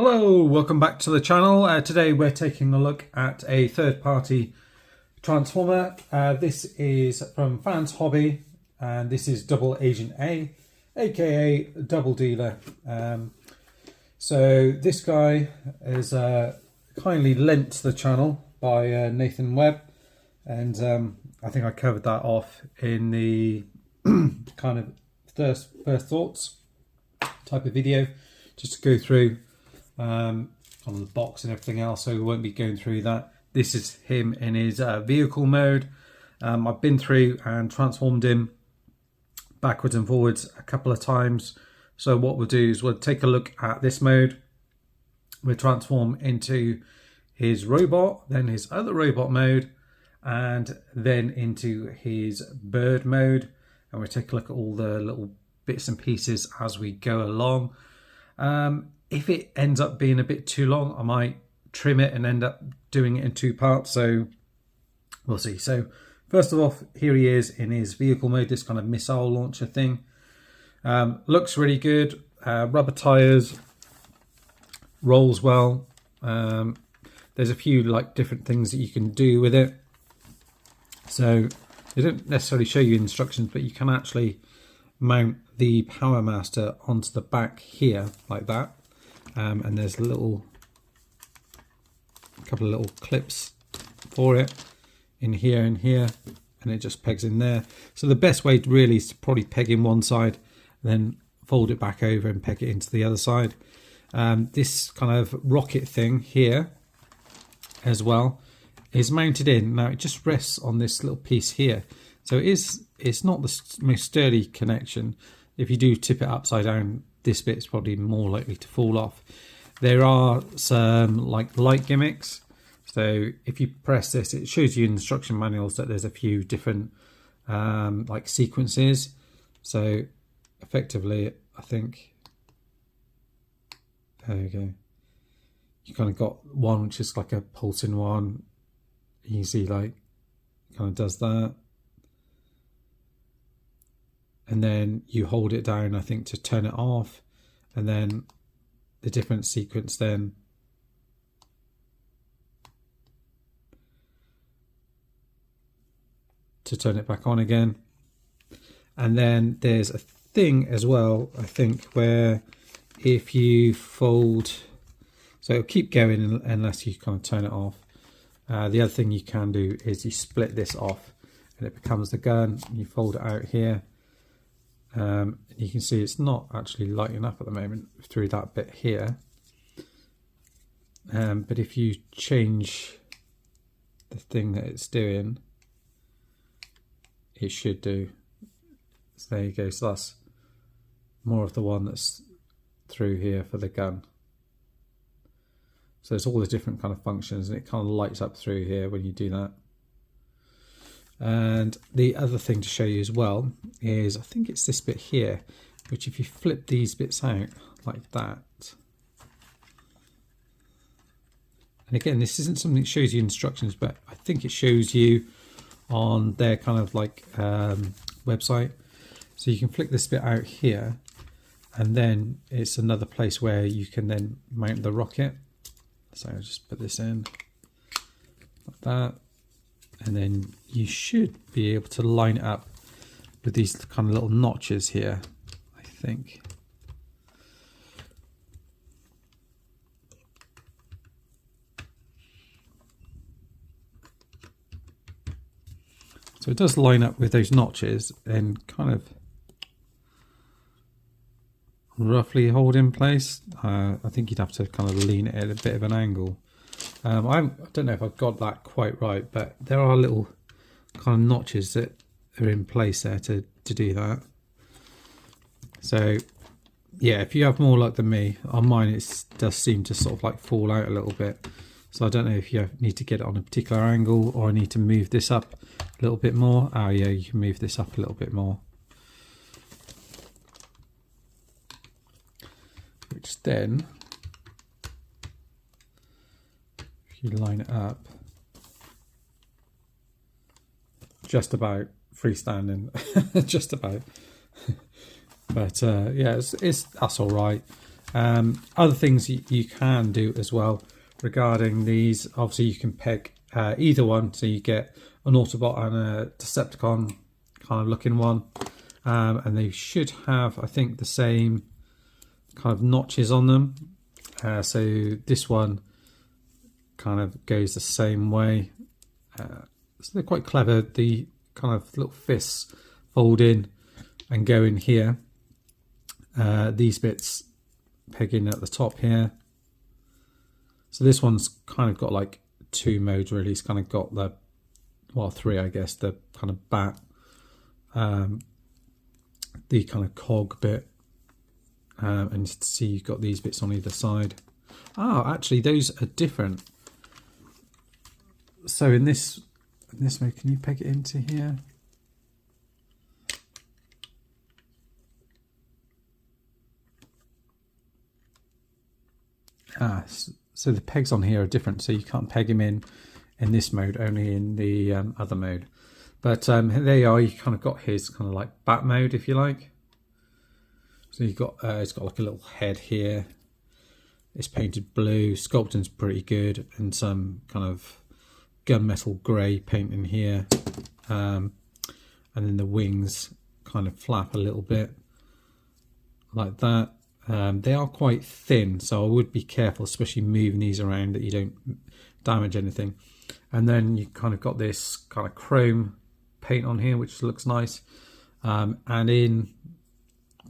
Hello, welcome back to the channel. Today we're taking a look at a third-party transformer. This is from Fans Hobby, and this is Double Agent A, aka Double Dealer. So this guy is kindly lent to the channel by Nathan Webb, and I think I covered that off in the kind of first thoughts type of video, just to go through on the box and everything else, so we won't be going through that. This is him in his vehicle mode. I've been through and transformed him backwards and forwards a couple of times. So what we'll do is we'll take a look at this mode. We'll transform into his robot, then his other robot mode, and then into his bird mode. And we'll take a look at all the little bits and pieces as we go along. If it ends up being a bit too long, I might trim it and end up doing it in two parts, so we'll see. So first of all, here he is in his vehicle mode, this kind of missile launcher thing. Looks really good. Rubber tires, rolls well. There's a few like different things that you can do with it. So they don't necessarily show you instructions, but you can actually mount the Power Master onto the back here like that. And there's a couple of little clips for it in here and here, and it just pegs in there. So the best way really is to probably peg in one side, then fold it back over and peg it into the other side. This kind of rocket thing here as well is mounted in. Now it just rests on this little piece here, so it's not the most sturdy connection. If you do tip it upside down, this bit is probably more likely to fall off. There are some like light gimmicks. So if you press this, it shows you in instruction manuals that there's a few different like sequences. So effectively, I think, there you go. You kind of got one which is like a pulsing one. You can see like kind of does that. And then you hold it down, I think, to turn it off, and then the different sequence then to turn it back on again. And then there's a thing as well, I think, where if you fold, so it'll keep going unless you kind of turn it off. The other thing you can do is you split this off and it becomes the gun. You fold it out here. You can see it's not actually lighting up at the moment through that bit here, but if you change the thing that it's doing, it should do. So there you go. So that's more of the one that's through here for the gun. So it's all the different kind of functions, and it kind of lights up through here when you do that. And the other thing to show you as well is, I think it's this bit here, which if you flip these bits out like that, and again, this isn't something that shows you instructions, but I think it shows you on their kind of like website. So you can flick this bit out here, and then it's another place where you can then mount the rocket. So I'll just put this in like that. And then you should be able to line it up with these kind of little notches here, I think. So it does line up with those notches and kind of roughly hold in place. I think you'd have to kind of lean it at a bit of an angle. I don't know if I've got that quite right, but there are little kind of notches that are in place there to do that. So yeah, if you have more luck than me, on mine it does seem to sort of like fall out a little bit. So I don't know if you need to get it on a particular angle, or I need to move this up a little bit more. Oh yeah, you can move this up a little bit more. Which then, you line it up, just about freestanding, just about. But yeah, that's all right. Other things you can do as well regarding these, obviously you can peg either one, so you get an Autobot and a Decepticon kind of looking one, and they should have, I think, the same kind of notches on them. So this one kind of goes the same way. So they're quite clever. The kind of little fists fold in and go in here. These bits peg in at the top here. So this one's kind of got like two modes really. It's kind of got the, well, three I guess, the kind of bat, the kind of cog bit, and you see you've got these bits on either side. Oh, actually those are different. So in this mode, can you peg it into here? So the pegs on here are different, so you can't peg him in this mode, only in the other mode. But there you are, you kind of got his kind of like bat mode, if you like. So you've got, it's got like a little head here. It's painted blue, sculpting's pretty good, and some kind of gunmetal grey paint in here. And then the wings kind of flap a little bit like that. They are quite thin, so I would be careful, especially moving these around, that you don't damage anything. And then you kind of got this kind of chrome paint on here, which looks nice. And in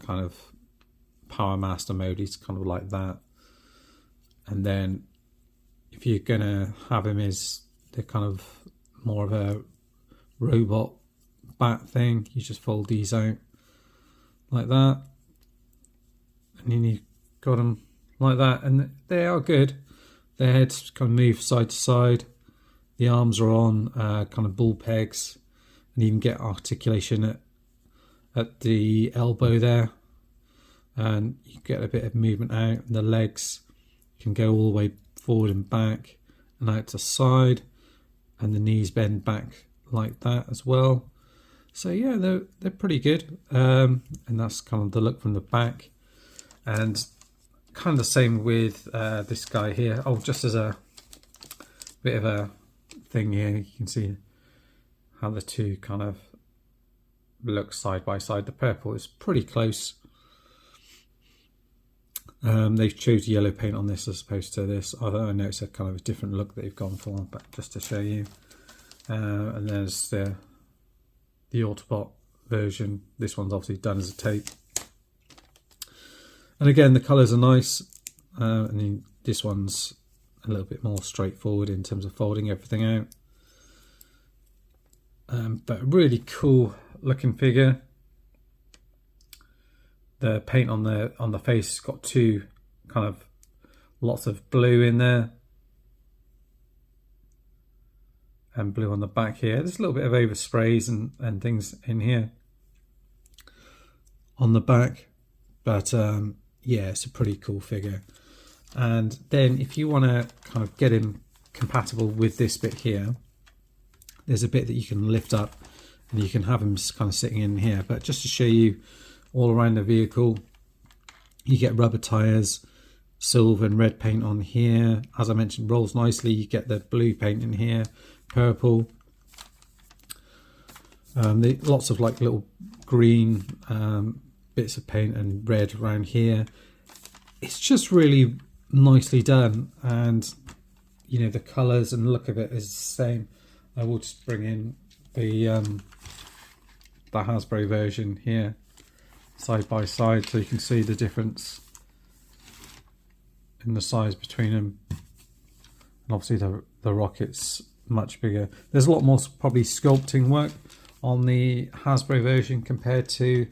kind of Power Master mode, he's kind of like that. And then if you're gonna have him as the kind of more of a robot bat thing, you just fold these out like that. And then you've got them like that, and they are good. Their heads kind of move side to side. The arms are on kind of ball pegs, and you can get articulation at the elbow there, and you get a bit of movement out. And the legs can go all the way forward and back and out to side, and the knees bend back like that as well. So yeah, they're pretty good, and that's kind of the look from the back. And kind of the same with this guy here. Oh, just as a bit of a thing here, you can see how the two kind of look side by side. The purple is pretty close. They've chosen yellow paint on this as opposed to this. Although I know it's a kind of a different look that they've gone for, but just to show you. And there's the Autobot version. This one's obviously done as a tape. And again, the colours are nice, and then this one's a little bit more straightforward in terms of folding everything out. But a really cool looking figure. The paint on the face has got two kind of lots of blue in there, and blue on the back here. There's a little bit of oversprays and things in here on the back, but yeah, it's a pretty cool figure. And then if you want to kind of get him compatible with this bit here, there's a bit that you can lift up and you can have him kind of sitting in here. But just to show you all around the vehicle, you get rubber tires, silver and red paint on here. As I mentioned, rolls nicely. You get the blue paint in here, purple. Lots of like little green bits of paint and red around here. It's just really nicely done, and you know, the colours and look of it is the same. I will just bring in the Hasbro version here side by side so you can see the difference in the size between them. And obviously the rocket's much bigger. There's a lot more probably sculpting work on the Hasbro version compared to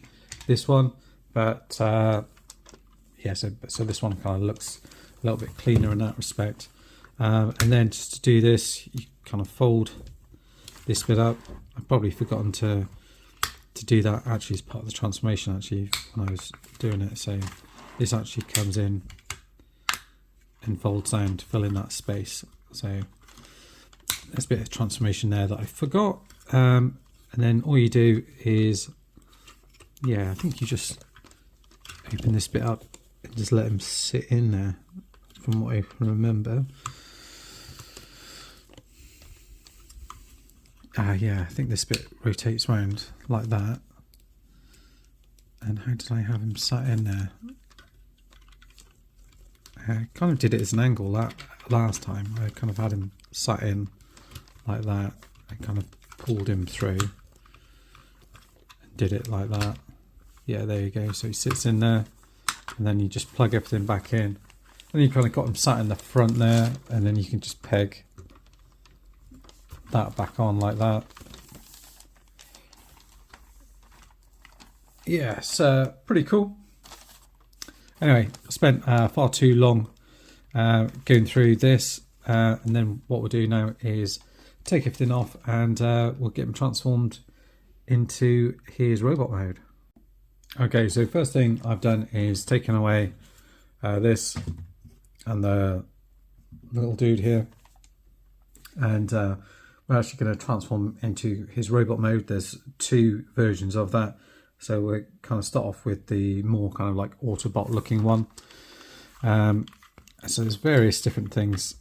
this one, but yeah, so this one kind of looks a little bit cleaner in that respect. And then just to do this, you kind of fold this bit up. I've probably forgotten to do that actually as part of the transformation actually when I was doing it. So this actually comes in and folds down to fill in that space. So there's a bit of transformation there that I forgot. And then all you do is, yeah, I think you just open this bit up and just let him sit in there from what I can remember. Yeah, I think this bit rotates round like that. And how did I have him sat in there? I kind of did it as an angle that last time. I kind of had him sat in like that. I kind of pulled him through and did it like that. Yeah, there you go. So he sits in there, and then you just plug everything back in. And you kind of got him sat in the front there, and then you can just peg that back on like that. Yeah, it's pretty cool. Anyway, I spent far too long going through this, and then what we'll do now is take everything off, and we'll get him transformed into his robot mode. Okay, so first thing I've done is taken away this and the little dude here, and we're actually going to transform into his robot mode. There's two versions of that, so we'll kind of start off with the more kind of like Autobot looking one. So there's various different things.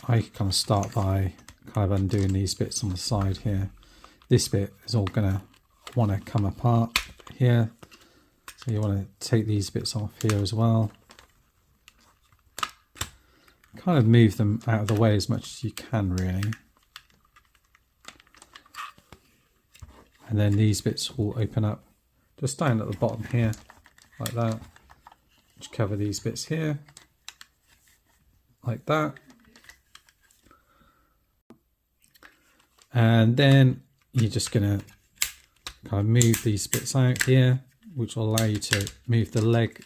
I kind of start by kind of undoing these bits on the side here. This bit is all going to want to come apart here, so you want to take these bits off here as well. Kind of move them out of the way as much as you can, really. And then these bits will open up just down at the bottom here, like that. Just cover these bits here, like that. And then you're just going to kind of move these bits out here, which will allow you to move the leg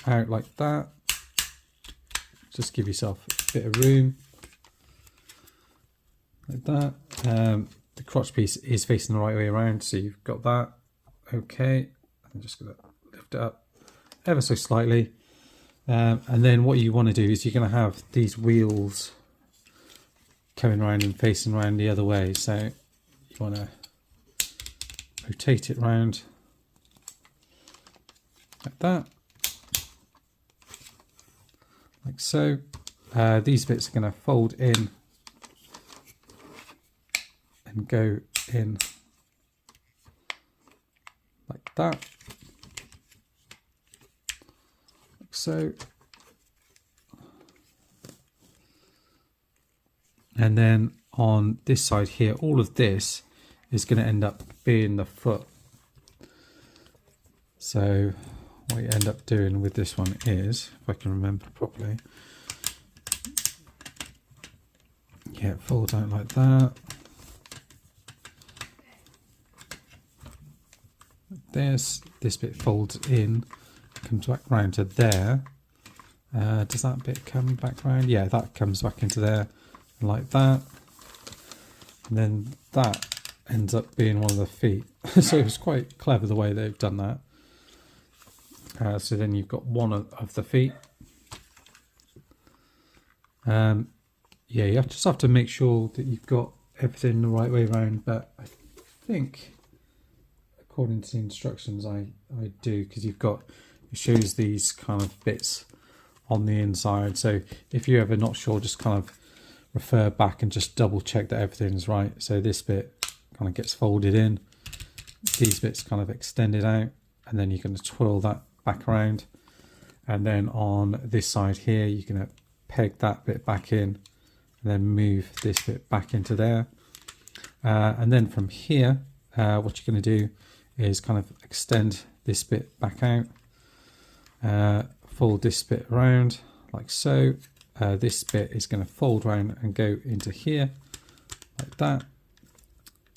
out like that. Just give yourself a bit of room, like that. The crotch piece is facing the right way around, so you've got that. Okay, I'm just going to lift it up ever so slightly. And then what you want to do is you're going to have these wheels coming around and facing around the other way. So you want to rotate it round like that. Like so. These bits are going to fold in and go in like that, like so. And then on this side here, all of this is going to end up being the foot. So what you end up doing with this one is, if I can remember properly, yeah, it folds out like that. Like this bit folds in, comes back round to there. Does that bit come back round? Yeah, that comes back into there, like that. And then that ends up being one of the feet. So it's quite clever the way they've done that. So then you've got one of the feet. Yeah, you just have to make sure that you've got everything the right way around, but I think according to the instructions I do, because you've got, it shows these kind of bits on the inside. So if you're ever not sure, just kind of refer back and just double check that everything's right. So this bit kind of gets folded in, these bits kind of extended out, and then you're going to twirl that back around. And then on this side here, you're going to peg that bit back in, and then move this bit back into there. And then from here, what you're going to do is kind of extend this bit back out, fold this bit around like so. This bit is going to fold around and go into here like that.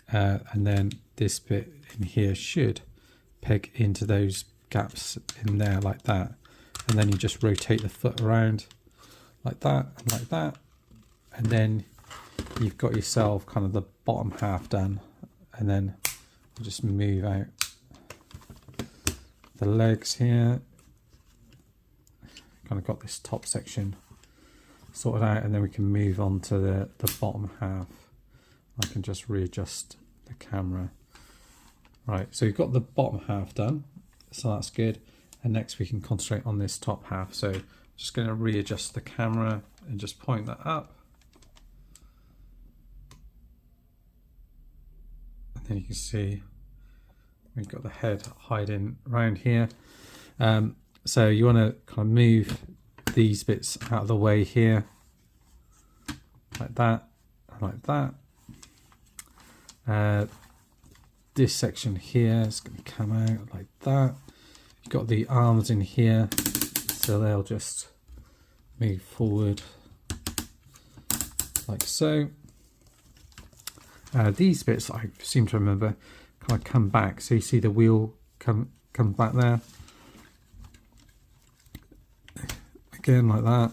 And then this bit in here should peg into those gaps in there like that. And then you just rotate the foot around like that and like that. And then you've got yourself kind of the bottom half done. And then you just move out the legs here. Kind of got this top section sorted out, and then we can move on to the bottom half. I can just readjust the camera. Right, so you've got the bottom half done, so that's good. and next we can concentrate on this top half. So I'm just going to readjust the camera and just point that up. And then you can see we've got the head hiding around here. So you want to kind of move these bits out of the way here, like that, and like that. This section here is going to come out like that. You've got the arms in here, so they'll just move forward like so. These bits, I seem to remember, kind of come back, so you see the wheel come back there. Again, like that.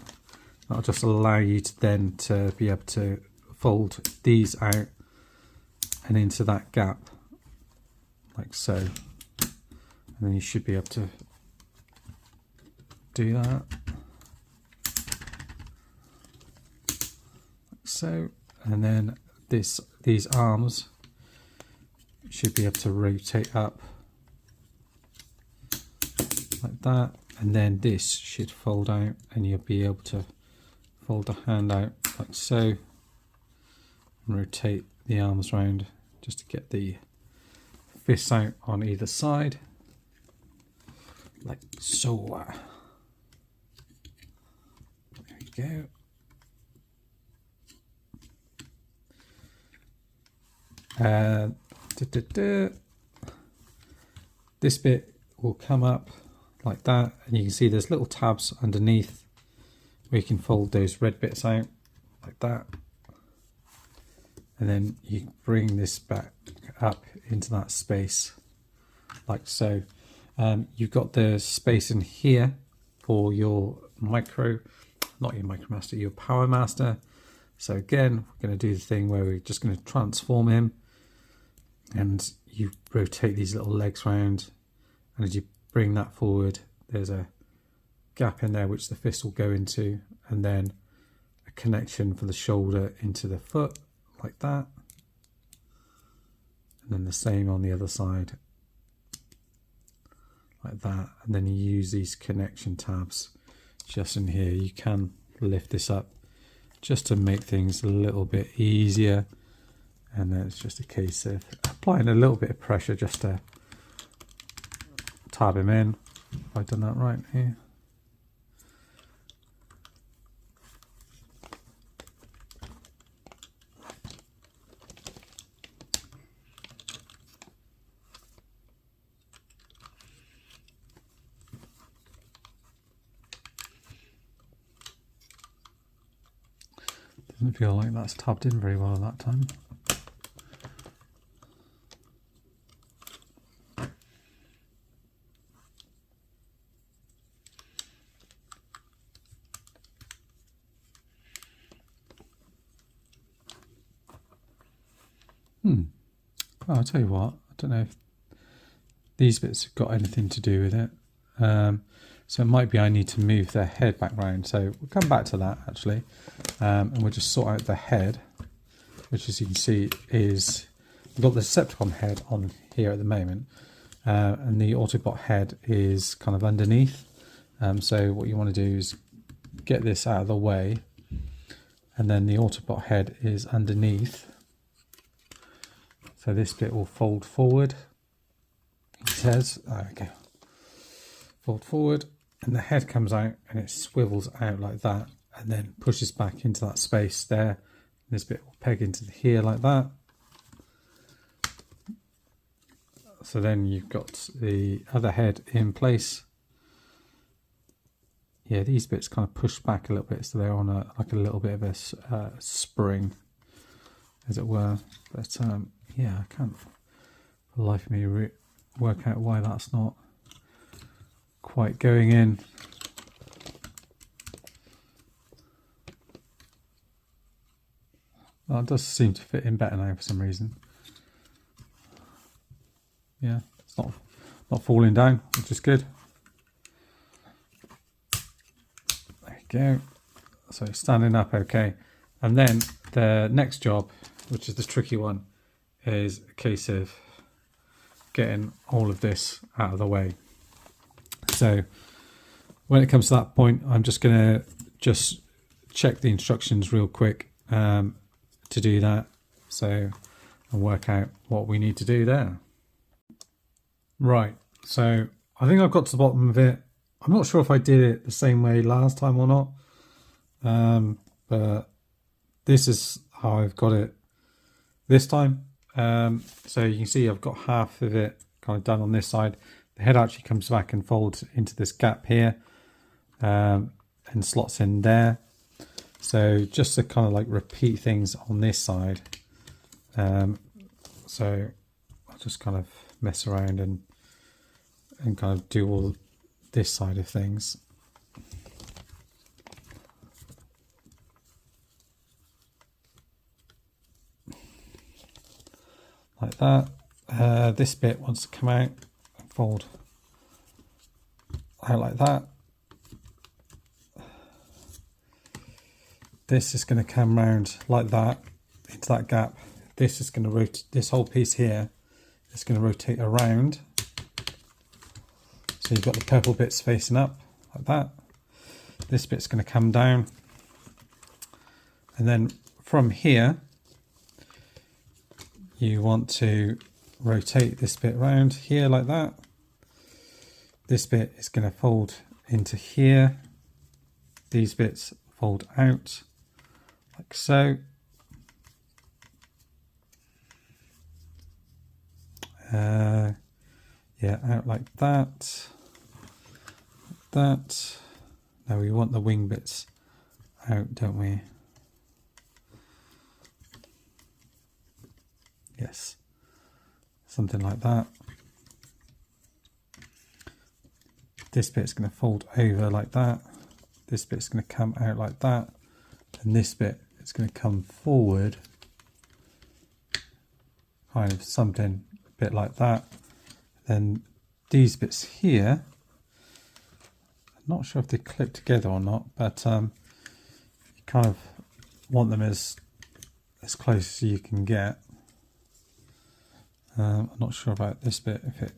That'll just allow you to then to be able to fold these out and into that gap, like so. And then you should be able to do that, like so. And then these arms should be able to rotate up like that. And then this should fold out, and you'll be able to fold the hand out like so, and rotate the arms round just to get the fists out on either side, like so. There we go. This bit will come up like that, and you can see there's little tabs underneath where you can fold those red bits out like that, and then you bring this back up into that space like so. You've got the space in here for your not your micromaster, your power master. So again, we're going to do the thing where we're just going to transform him, and you rotate these little legs round, and as you bring that forward, there's a gap in there which the fist will go into, and then a connection for the shoulder into the foot like that, and then the same on the other side like that. And then you use these connection tabs just in here. You can lift this up just to make things a little bit easier, and then it's just a case of applying a little bit of pressure just to tab him in. Have I done that right here? Doesn't feel like that's tabbed in very well that time. Well, I'll tell you what, I don't know if these bits have got anything to do with it. So it might be I need to move their head back round. So we'll come back to that actually. And we'll just sort out the head, which as you can see is, we've got the Decepticon head on here at the moment. And the Autobot head is kind of underneath. So what you want to do is get this out of the way. And then the Autobot head is underneath. So this bit will fold forward, it says, there we go, fold forward, and the head comes out and it swivels out like that, and then pushes back into that space there. This bit will peg into here like that. So then you've got the other head in place. Yeah, these bits kind of push back a little bit, so they're on like a little bit of a spring, as it were. But yeah, I can't for the life of me work out why that's not quite going in. Well, it does seem to fit in better now for some reason. Yeah, it's not falling down, which is good. There you go. So standing up, okay. And then the next job, which is the tricky one, is a case of getting all of this out of the way. So when it comes to that point, I'm just going to check the instructions real quick to do that. So, and work out what we need to do there. Right, so I think I've got to the bottom of it. I'm not sure if I did it the same way last time or not, but this is how I've got it this time. So you can see I've got half of it kind of done on this side. The head actually comes back and folds into this gap here, and slots in there. So just to kind of like repeat things on this side. So I'll just kind of mess around and kind of do all this side of things. Like that. This bit wants to come out and fold out like that. This is going to come round like that into that gap. This is going to rotate, this whole piece here is going to rotate around. So you've got the purple bits facing up like that. This bit's going to come down. And then from here, you want to rotate this bit around here like that. This bit is going to fold into here. These bits fold out like so. Yeah, out like that. Like that. Now we want the wing bits out, don't we? Yes, something like that. This bit's going to fold over like that. This bit's going to come out like that. And this bit is going to come forward, kind of something a bit like that. Then these bits here, I'm not sure if they clip together or not, but you kind of want them as close as you can get. I'm not sure about this bit, if it's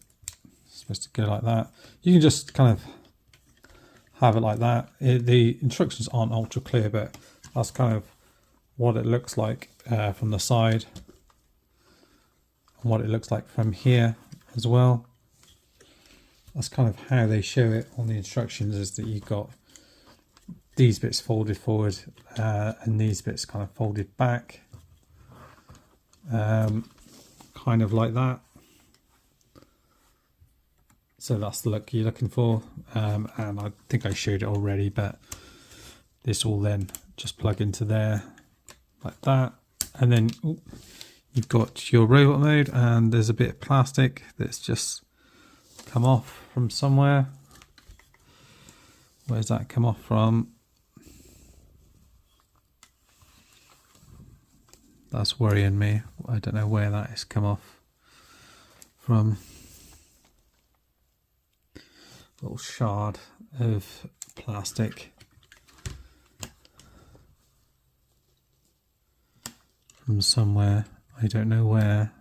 supposed to go like that. You can just kind of have it like that. The instructions aren't ultra clear, but that's kind of what it looks like from the side, and what it looks like from here as well. That's kind of how they show it on the instructions, is that you've got these bits folded forward and these bits kind of folded back, kind of like that. So that's the look you're looking for, and I think I showed it already, but this will then just plug into there like that. And then you've got your robot mode, and there's a bit of plastic that's just come off from somewhere. Where's that come off from? That's worrying me. I don't know where that has come off from. Little shard of plastic from somewhere. I don't know where.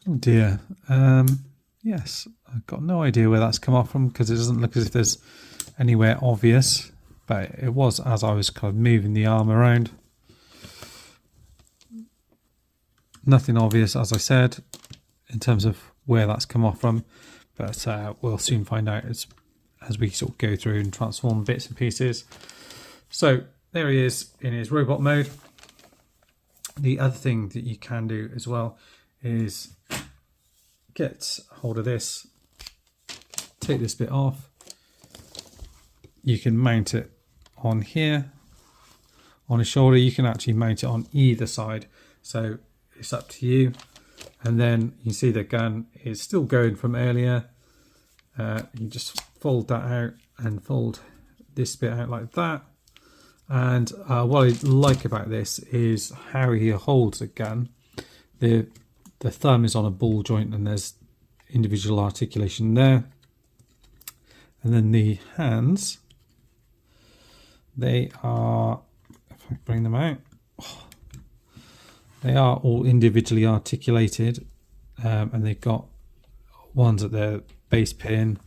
Oh dear. Yes, I've got no idea where that's come off from, because it doesn't look as if there's anywhere obvious, but it was as I was kind of moving the arm around. Nothing obvious, as I said, in terms of where that's come off from, but we'll soon find out as we sort of go through and transform bits and pieces. So there he is in his robot mode. The other thing that you can do as well is get hold of this, take this bit off. You can mount it on here, on his shoulder. You can actually mount it on either side, so it's up to you. And then you see the gun is still going from earlier. You just fold that out and fold this bit out like that. And what I like about this is how he holds the gun. The thumb is on a ball joint, and there's individual articulation there. And then the hands, they are, if I bring them out, they are all individually articulated and they've got ones at their base pin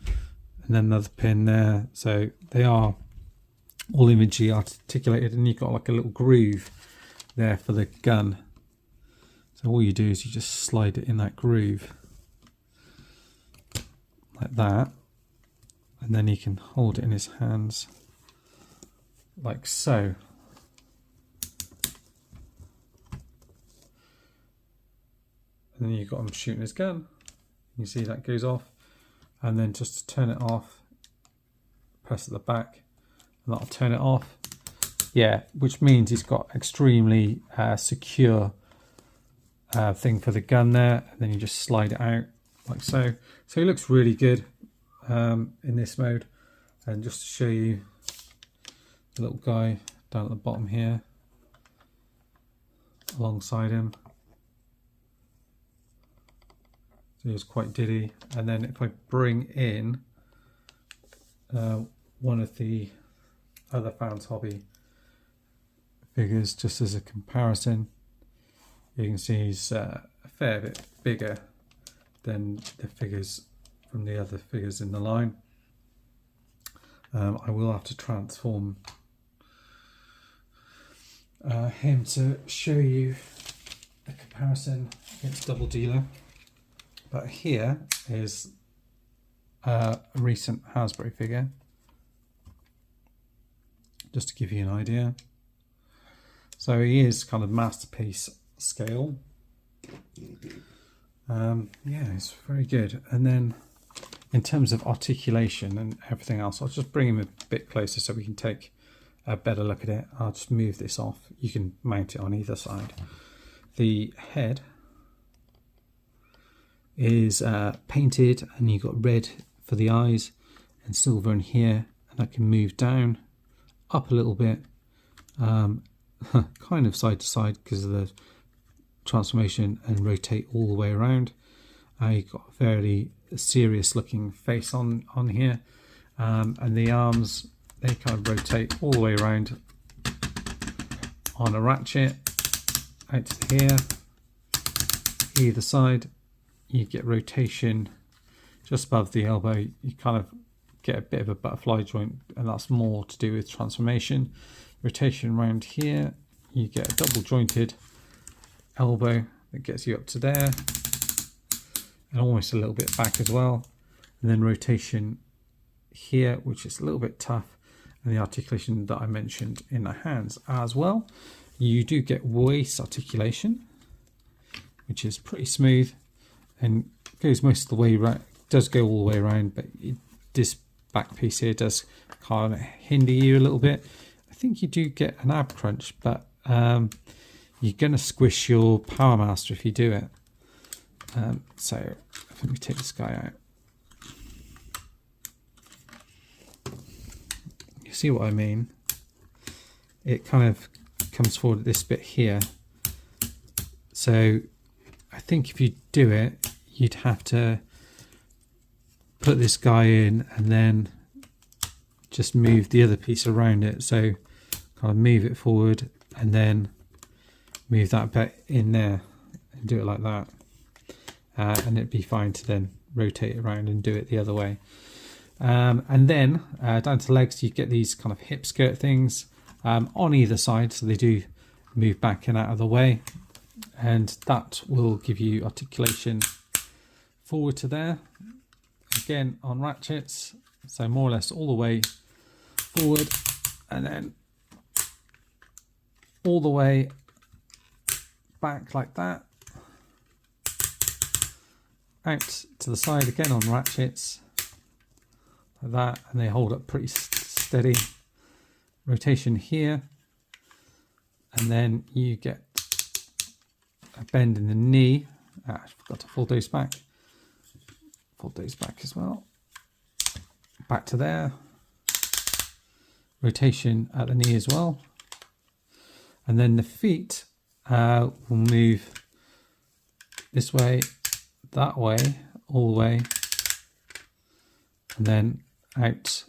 and then another pin there, so they are all imagery articulated, and you've got like a little groove there for the gun. So all you do is you just slide it in that groove like that, and then he can hold it in his hands like so. And then you've got him shooting his gun. You see that goes off, and then just to turn it off, press at the back, and that'll turn it off. Yeah, which means he's got extremely secure thing for the gun there, and then you just slide it out like so. So he looks really good in this mode. And just to show you the little guy down at the bottom here alongside him, so he's quite diddy. And then if I bring in one of the other Fans Hobby figures just as a comparison, you can see he's a fair bit bigger than the figures from the other figures in the line. I will have to transform him to show you a comparison against Double Dealer. But here is a recent Hasbro figure, just to give you an idea. So he is kind of masterpiece scale. Yeah, it's very good. And then in terms of articulation and everything else, I'll just bring him a bit closer so we can take a better look at it. I'll just move this off. You can mount it on either side. The head is painted, and you've got red for the eyes and silver in here, and I can move down, up a little bit, kind of side to side because of the transformation, and rotate all the way around. You've got a fairly serious looking face on here, and the arms, they kind of rotate all the way around on a ratchet out to here. Either side you get rotation just above the elbow. You kind of get a bit of a butterfly joint, and that's more to do with transformation. Rotation around here, you get a double jointed elbow that gets you up to there, and almost a little bit back as well. And then rotation here, which is a little bit tough, and the articulation that I mentioned in the hands as well. You do get waist articulation, which is pretty smooth and goes most of the way around. Does go all the way around, but this back piece here does kind of hinder you a little bit. I think you do get an ab crunch, but you're going to squish your Power Master if you do it. So let me take this guy out. You see what I mean? It kind of comes forward at this bit here. So I think if you do it, you'd have to put this guy in and then just move the other piece around it. So kind of move it forward and then move that bit in there and do it like that. And it'd be fine to then rotate it around and do it the other way. And then down to the legs, you get these kind of hip skirt things on either side, so they do move back and out of the way, and that will give you articulation forward to there, again on ratchets, so more or less all the way forward, and then all the way back like that, out to the side again on ratchets like that, and they hold up pretty steady. Rotation here, and then you get a bend in the knee. I forgot to fold those back. Fold those back as well. Back to there. Rotation at the knee as well. And then the feet will move this way, that way, all the way, and then out.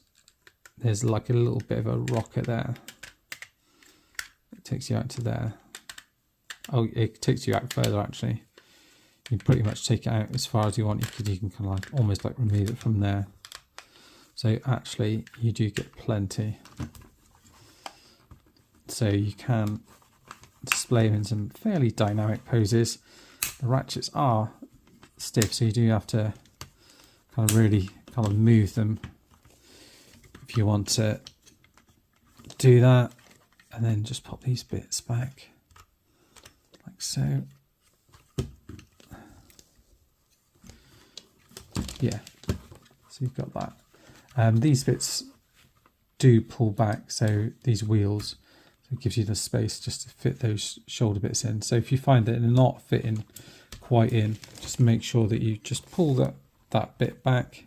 There's like a little bit of a rocker there. It takes you out to there. Oh, it takes you out further actually. you can pretty much take it out as far as you want. You can kind of like almost like remove it from there. So actually you do get plenty. So you can display them in some fairly dynamic poses. The ratchets are stiff, so you do have to kind of really kind of move them if you want to do that. And then just pop these bits back like so. Yeah, so you've got that. These bits do pull back, so these wheels, so it gives you the space just to fit those shoulder bits in. So if you find that they're not fitting quite in, just make sure that you just pull that bit back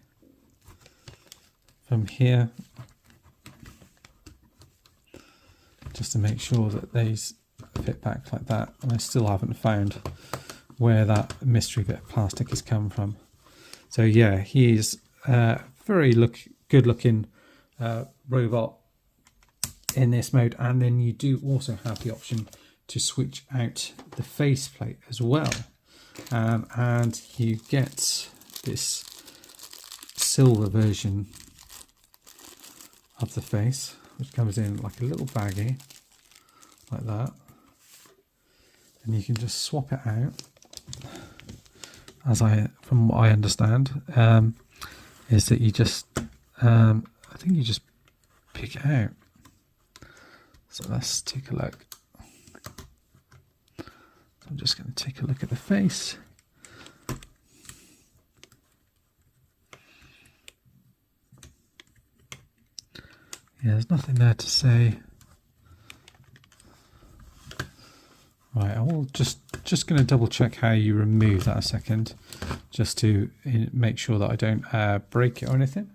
from here, just to make sure that these fit back like that. And I still haven't found where that mystery bit of plastic has come from. So yeah, he's a very good looking robot in this mode. And then you do also have the option to switch out the faceplate as well. And you get this silver version of the face, which comes in like a little baggie like that. And you can just swap it out. From what I understand, is that you just, I think you just pick it out. So let's take a look. So I'm just going to take a look at the face. Yeah, there's nothing there to say. Right, I will just going to double check how you remove that a second, just to make sure that I don't break it or anything.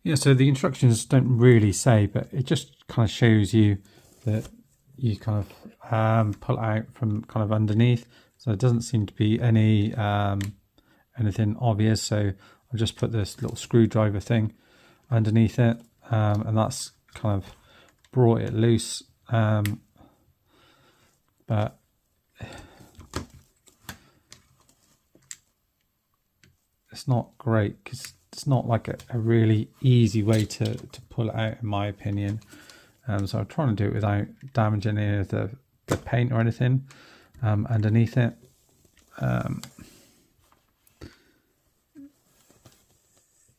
Yeah, so the instructions don't really say, but it just kind of shows you that you kind of pull it out from kind of underneath. So it doesn't seem to be any anything obvious. So I'll just put this little screwdriver thing underneath it, and that's kind of brought it loose. But it's not great because it's not like a really easy way to pull it out, in my opinion. So I'm trying to do it without damaging any of the paint or anything underneath it.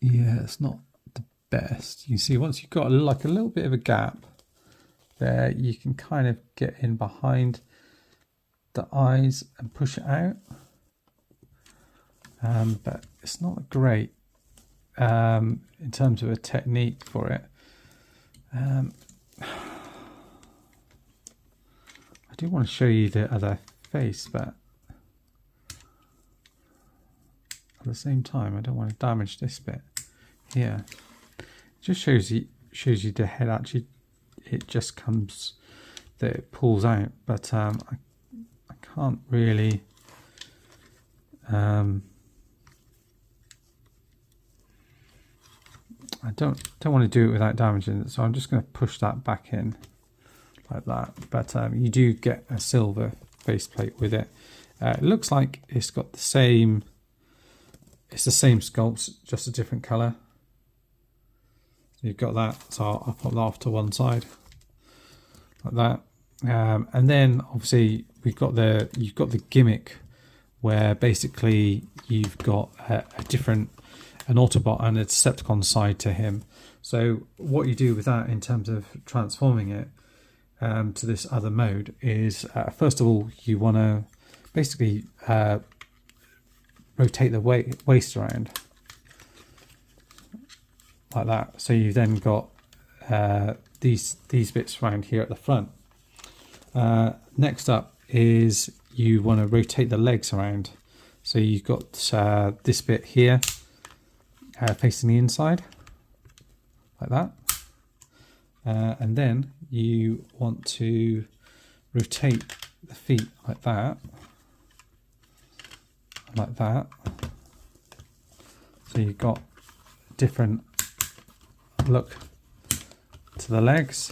Yeah, it's not the best. You see, once you've got like a little bit of a gap there, you can kind of get in behind the eyes and push it out, but it's not great in terms of a technique for it. I do want to show you the other face, but at the same time I don't want to damage this bit here. It just shows you the head actually, it just comes, that it pulls out, but I can't really I don't want to do it without damaging it, so I'm just going to push that back in like that. But you do get a silver faceplate with it. It looks like it's got the same sculpt, just a different color. You've got that, so I'll put that off to one side like that. And then obviously you've got the gimmick where basically you've got an Autobot and a Decepticon side to him. So what you do with that in terms of transforming it to this other mode is, first of all, you want to basically rotate the waist around like that. So you've then got these bits around here at the front. Next up is you want to rotate the legs around. So you've got this bit here facing the inside like that, and then you want to rotate the feet like that, so you've got different look to the legs.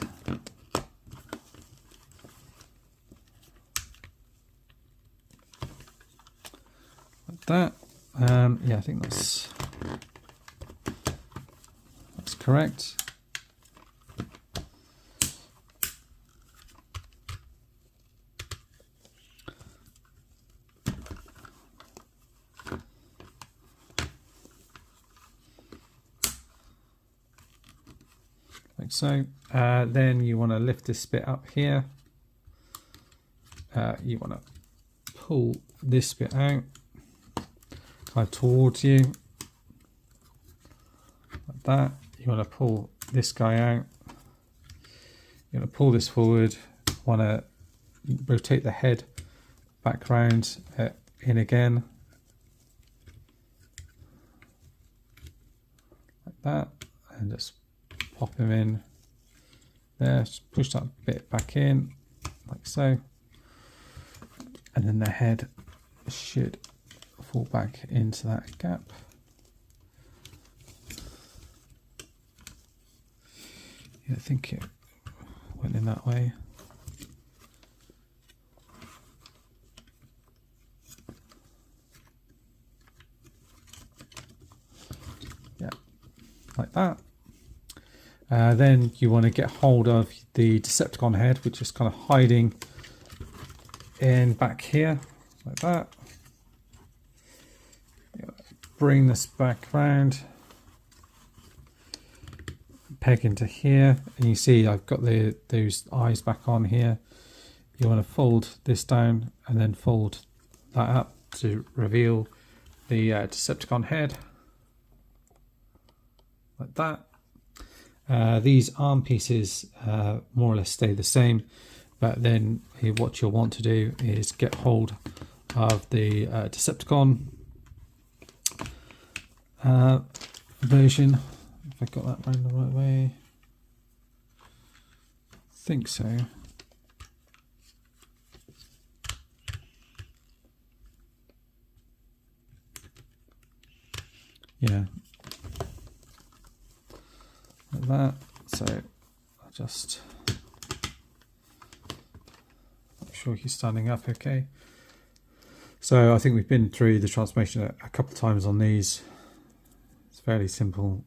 that. Yeah, I think that's correct. Like so. Then you want to lift this bit up here. You want to pull this bit out, kind of towards you, like that. You want to pull this guy out. You want to pull this forward. Want to rotate the head back round, in again, like that, and just pop him in there. Just push that bit back in, like so, and then the head should fall back into that gap. Yeah, I think it went in that way. Yeah, like that. Then you want to get hold of the Decepticon head, which is kind of hiding in back here, like that. Bring this back round, peg into here, and you see I've got those eyes back on here. You want to fold this down and then fold that up to reveal the Decepticon head, like that. These arm pieces more or less stay the same, but then what you'll want to do is get hold of the Decepticon version. If I got that round the right way, I think so. Yeah, like that. So I'll just make sure he's standing up okay. So I think we've been through the transformation a couple of times on these. It's fairly simple.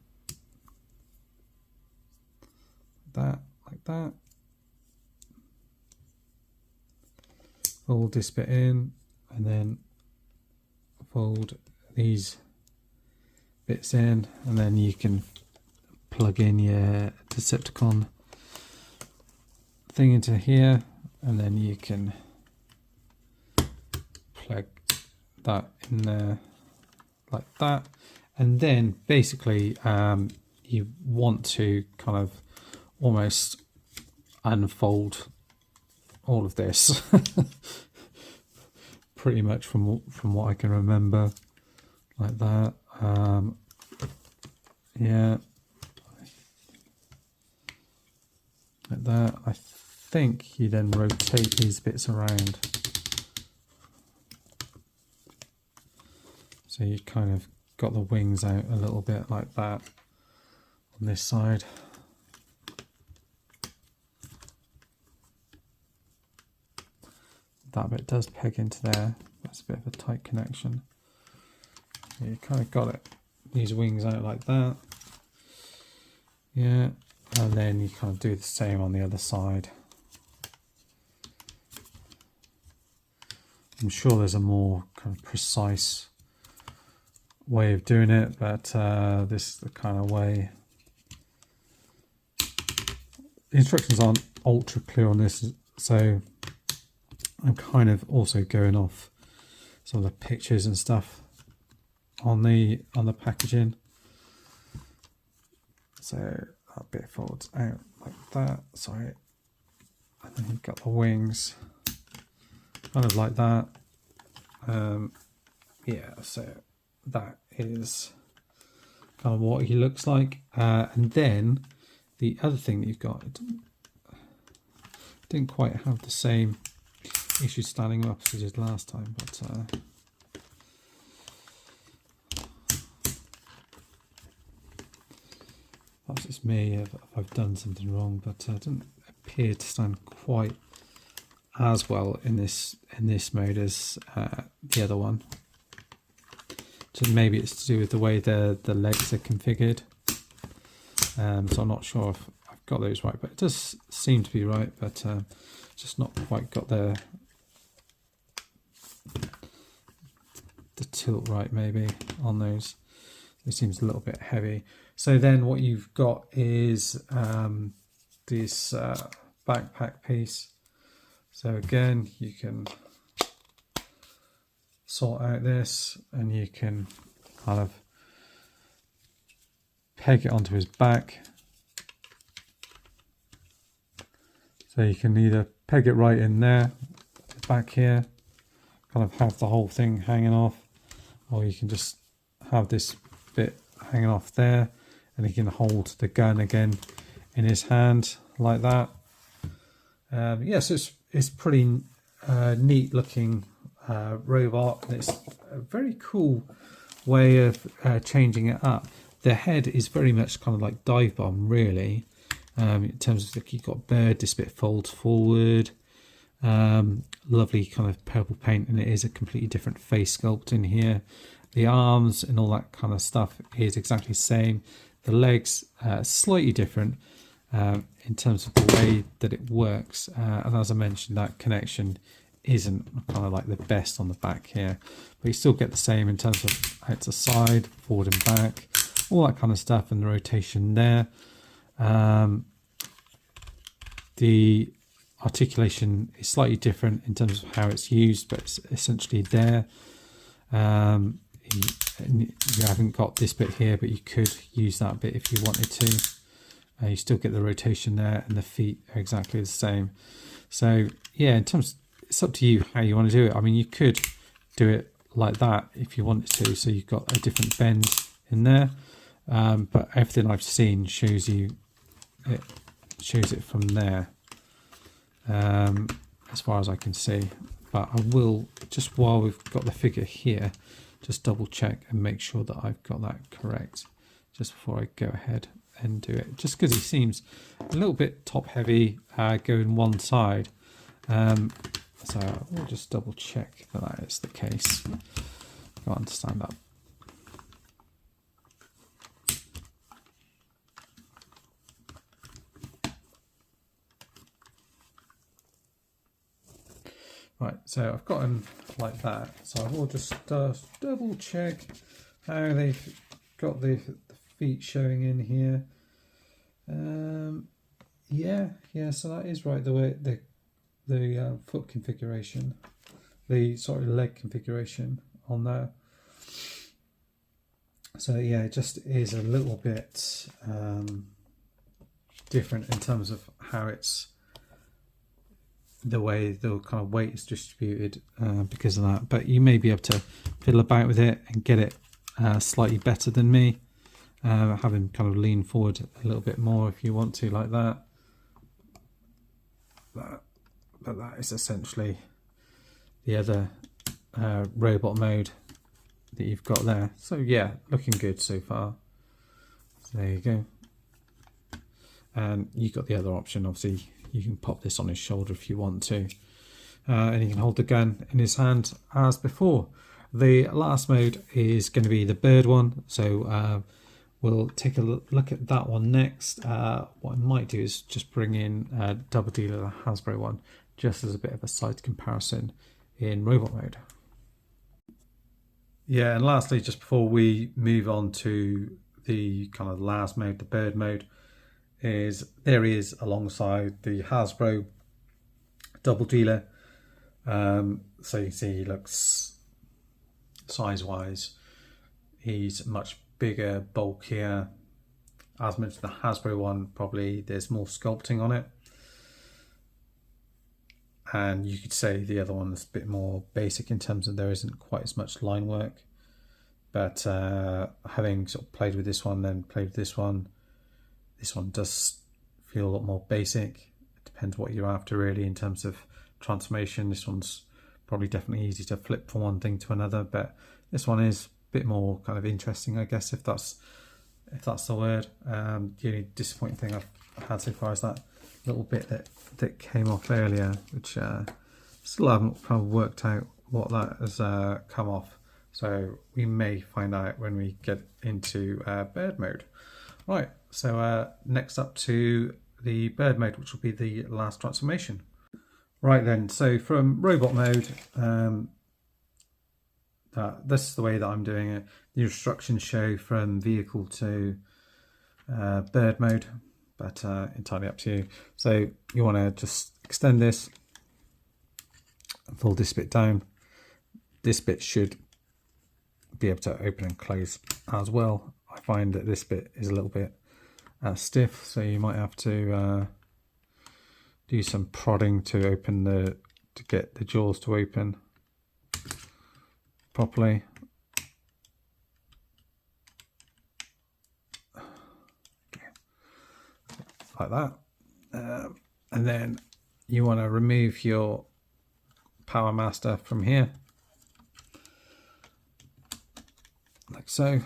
That, like that. Fold this bit in and then fold these bits in, and then you can plug in your Decepticon thing into here, and then you can plug that in there like that. And then basically you want to kind of almost unfold all of this pretty much from what I can remember, like that. Yeah, like that. I think you then rotate these bits around, so you kind of got the wings out a little bit like that on this side. That bit does peg into there. That's a bit of a tight connection. You kind of got it, these wings out like that. Yeah, and then you kind of do the same on the other side. I'm sure there's a more kind of precise way of doing it, but this is the kind of way. The instructions aren't ultra clear on this, so I'm kind of also going off some of the pictures and stuff on the packaging. So that bit folds out like that, sorry, and then you've got the wings kind of like that. Yeah, so that is kind of what he looks like. And then the other thing that you've got, it didn't quite have the same issue standing up as it did last time, but perhaps it's me if I've done something wrong, but it doesn't appear to stand quite as well in this mode as the other one. maybe it's to do with the way the legs are configured. So I'm not sure if I've got those right, but it does seem to be right, but just not quite got the tilt right maybe on those. It seems a little bit heavy. So then what you've got is this backpack piece. So again, you can sort out this and you can kind of peg it onto his back. So you can either peg it right in there, back here, kind of have the whole thing hanging off, or you can just have this bit hanging off there, and he can hold the gun again in his hand like that. Yes, it's pretty neat looking robot, and it's a very cool way of changing it up. The head is very much kind of like Dive Bomb, really, in terms of like, you've got bird, this bit folds forward, lovely kind of purple paint, and it is a completely different face sculpt in here. The arms and all that kind of stuff is exactly the same. The legs slightly different in terms of the way that it works, and as I mentioned, that connection isn't kind of like the best on the back here, but you still get the same in terms of out to side, forward and back, all that kind of stuff, and the rotation there. The articulation is slightly different in terms of how it's used, but it's essentially there. You haven't got this bit here, but you could use that bit if you wanted to. You still get the rotation there, and the feet are exactly the same. So yeah, in terms, it's up to you how you want to do it. I mean, you could do it like that if you wanted to, so you've got a different bend in there, but everything I've seen shows it from there, as far as I can see. But I will, just while we've got the figure here, just double check and make sure that I've got that correct just before I go ahead and do it, just because he seems a little bit top heavy going one side. So we'll just double check that is the case. I understand that. Right, so I've got him like that. So I will just double check how they've got the feet showing in here. Yeah, so that is right. The way the foot configuration, the leg configuration on there. So yeah, it just is a little bit different in terms of how it's, the way the kind of weight is distributed because of that. But you may be able to fiddle about with it and get it slightly better than me. Have him kind of lean forward a little bit more if you want to, like that. But that is essentially the other robot mode that you've got there. So yeah, looking good so far. So there you go. And you've got the other option, obviously. You can pop this on his shoulder if you want to, and he can hold the gun in his hand as before. The last mode is going to be the bird one, so we'll take a look at that one next. What I might do is just bring in Double Dealer, the Hasbro one, just as a bit of a side comparison in robot mode. Yeah, and lastly, just before we move on to the kind of last mode, the bird mode, is there he is alongside the Hasbro Double Dealer. So you can see he looks, size wise, he's much bigger, bulkier. As mentioned, the Hasbro one, probably there's more sculpting on it, and you could say the other one is a bit more basic in terms of there isn't quite as much line work. But having sort of played with this one, then played with this one does feel a lot more basic. It depends what you're after really in terms of transformation. This one's probably definitely easy to flip from one thing to another, but this one is a bit more kind of interesting, I guess, if that's the word. The only disappointing thing I've had so far is that little bit that came off earlier, which still haven't kind of worked out what that has come off. As So we may find out when we get into bird mode. Right, so next up to the bird mode, which will be the last transformation. Right then, so from robot mode, this is the way that I'm doing it. The instructions show from vehicle to bird mode, but entirely up to you. So you want to just extend this, fold this bit down. This bit should be able to open and close as well. I find that this bit is a little bit stiff, so you might have to do some prodding to get the jaws to open properly. Like that. And then you want to remove your Power Master from here, like so.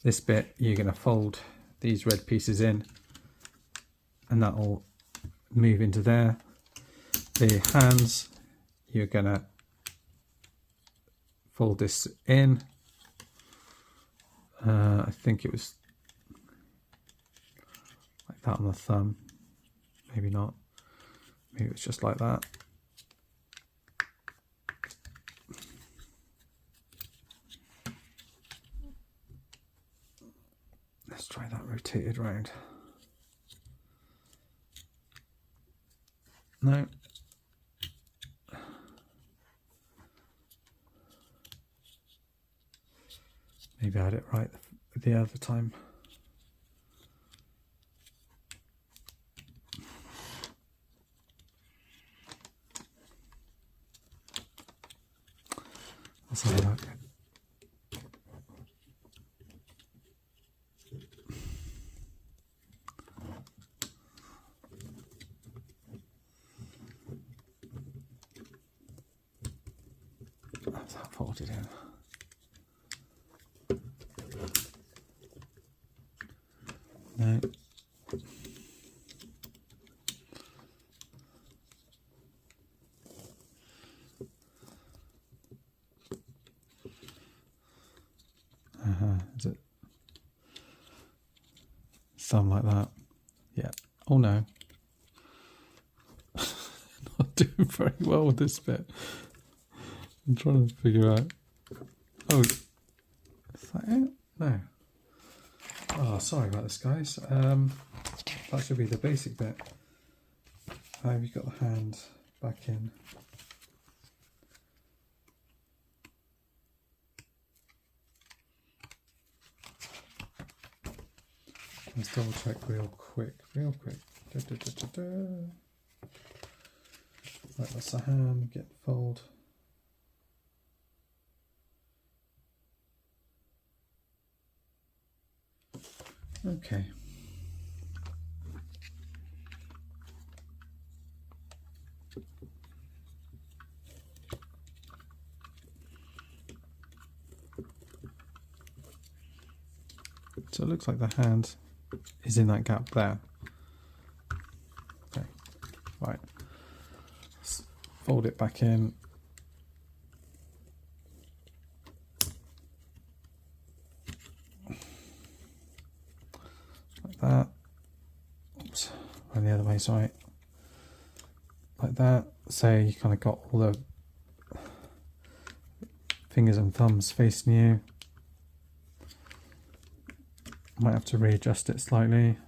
This bit you're going to fold these red pieces in, and that will move into there. The hands, you're going to fold this in. I think it was like that on the thumb, maybe not, maybe it's just like that. Let's try that rotated round. No. Maybe I had it right the other time. Let's have a look. That's that folded in. No. Is it thumb like that? Yeah. Oh no. Not doing very well with this bit. I'm trying to figure out. Oh, is that it? No. Oh, sorry about this, guys. That should be the basic bit. Have you got the hand back in? Let's double check real quick. Da, da, da, da, da. Right, that's the hand. Get the fold. Okay. So it looks like the hand is in that gap there. Okay, right. Let's fold it back in. Like that. Oops, and the other way, sorry. Like that. So you kind of got all the fingers and thumbs facing you. Might have to readjust it slightly.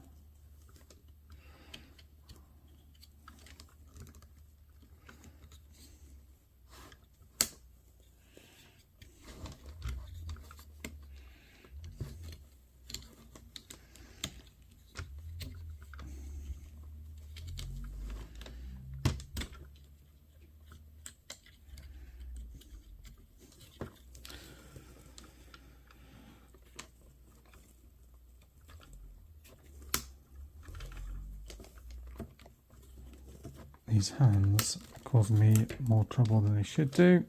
These hands cause me more trouble than they should do.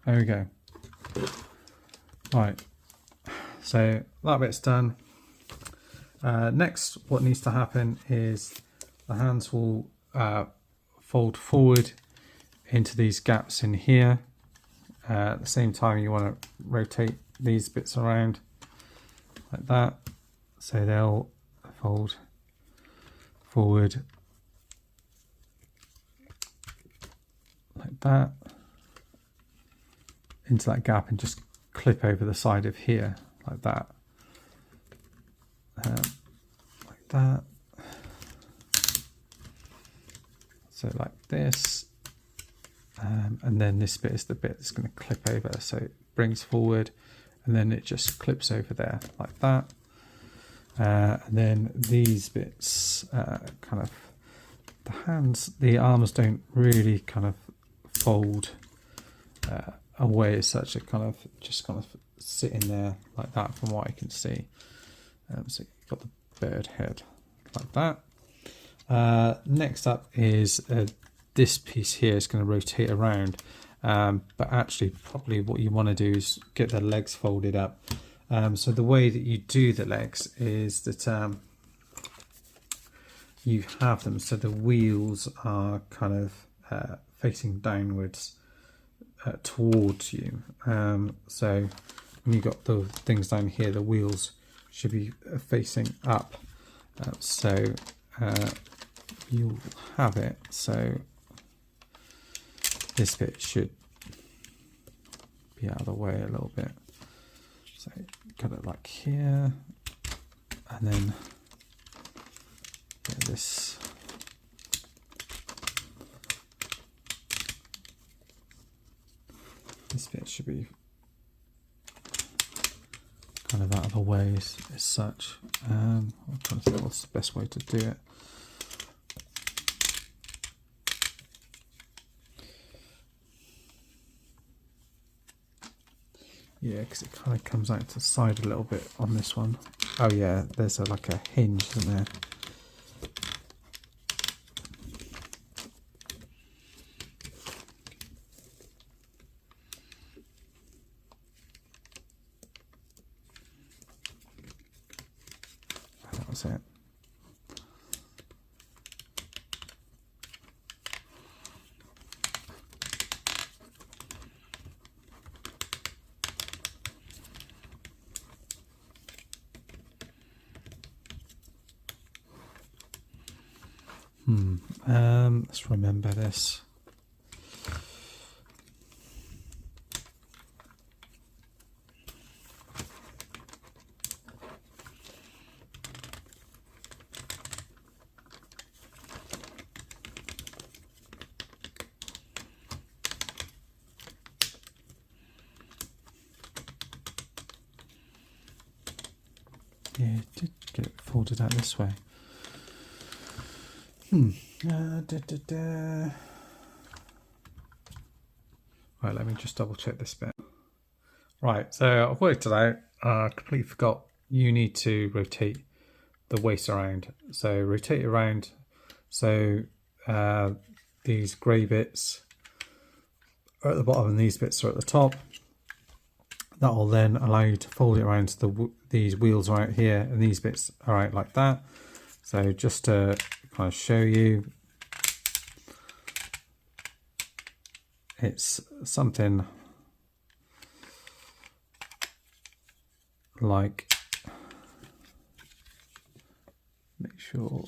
There we go. Right, so that bit's done. Next, what needs to happen is the hands will fold forward into these gaps in here. At the same time, you want to rotate these bits around like that, so they'll fold forward like that into that gap and just clip over the side of here like that, like that. So like this, and then this bit is the bit that's going to clip over, so it brings forward and then it just clips over there like that. And then these bits, kind of the hands, the arms don't really kind of fold away as such. It kind of just kind of sit in there like that from what I can see. So you've got the bird head like that. Next up is this piece here is going to rotate around, but actually probably what you want to do is get the legs folded up. So the way that you do the legs is that you have them so the wheels are kind of facing downwards towards you. So when you've got the things down here, the wheels should be facing up. So you'll have it so this bit should be out of the way a little bit. So got it like here, and then this bit should be kind of out of the way as such. I'm trying to think what's the best way to do it. Yeah, because it kind of comes out to the side a little bit on this one. Oh yeah, there's like a hinge, isn't there? That was it. Let's remember this. Yeah, it did get it folded out this way. Right, let me just double check this bit. Right, so I've worked it out. I completely forgot you need to rotate the waist around. So rotate it around so these grey bits are at the bottom and these bits are at the top. That will then allow you to fold it around so these wheels are out here and these bits are out like that. So just to kind of show you, it's something like, make sure,